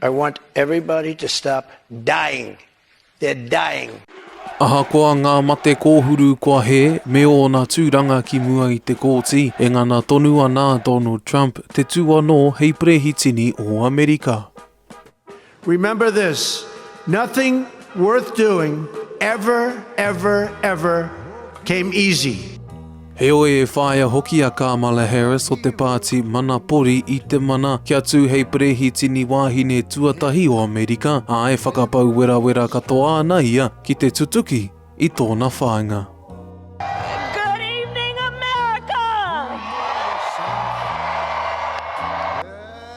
I want everybody to stop dying. They're dying. Aha koa ngā mate kōhuru kua he, me o ngā tūranga ki mua I te kōti, e ngana tonu ana Donald Trump, te tū anō hei prehitini o Amerika. Remember this, nothing worth doing ever came easy. He oe e whaia hoki a Kamala Harris o te pāti mana pori I te mana kia tū hei prehitini wāhine tuatahi o Amerika, a e whakapau wera katoa ana ia ki te tutuki I tōna whāinga. Good evening, America!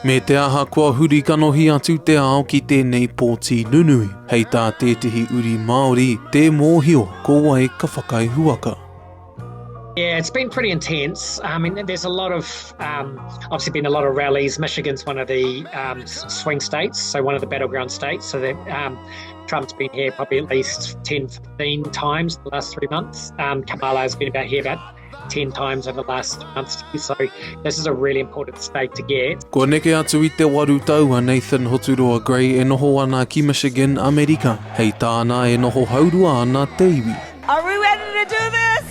Me te aha kua huri kanohi atu te ao ki tēnei pōti nunui, hei tā tētihi uri Māori, te mōhio ko wai ka whakaihuaka. Yeah, it's been pretty intense. I mean, there's a lot of, obviously been a lot of rallies. Michigan's one of the swing states, so one of the battleground states. So Trump's been here probably at least 10, 15 times in the last 3 months. Kamala has been here about 10 times over the last months. So this is a really important state to get. Ko neke atu I te waru tau a Nathan Hoturoa Grey e noho ana ki Michigan, Amerika. Hei tāna e noho haurua ana te iwi. Are we ready to do this?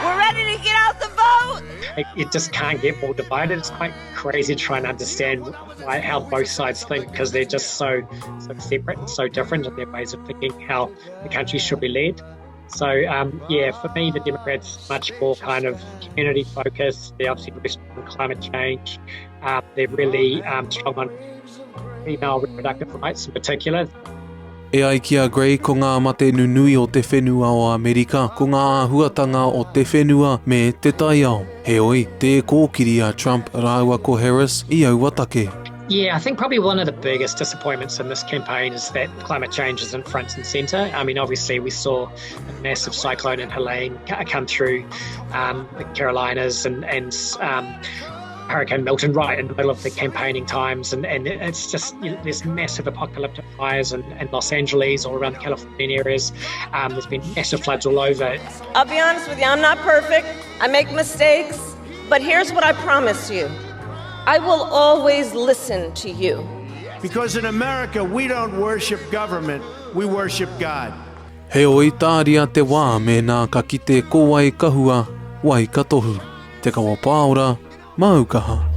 We're ready to get out the vote? It just can't get more divided. It's quite crazy to try and understand how both sides think, because they're just so separate and so different in their ways of thinking how the country should be led. So, yeah, for me, the Democrats much more kind of community focused. They're obviously very strong on climate change. They're really strong on female reproductive rights in particular. E ai kia Grey ko ngā mate nunui o te whenua o Amerika, ko ngā huatanga o te whenua me te tai ao. He oi, te kōkiri a Trump rāua ko Harris I aua take. Yeah, I think probably one of the biggest disappointments in this campaign is that climate change isn't front and centre. I mean, obviously we saw a massive cyclone in Helene come through the Carolinas and Hurricane Milton right in the middle of the campaigning times, and it's just, you know, there's massive apocalyptic fires in Los Angeles, all around the Californian areas. There's been massive floods all over. I'll be honest with you, I'm not perfect. I make mistakes. But here's what I promise you. I will always listen to you. Because in America, we don't worship government, we worship God. He oi tāria te wā me nā ka kite ko wai kahua, wai ka tohu. Te Kawa Paora, Aukaha.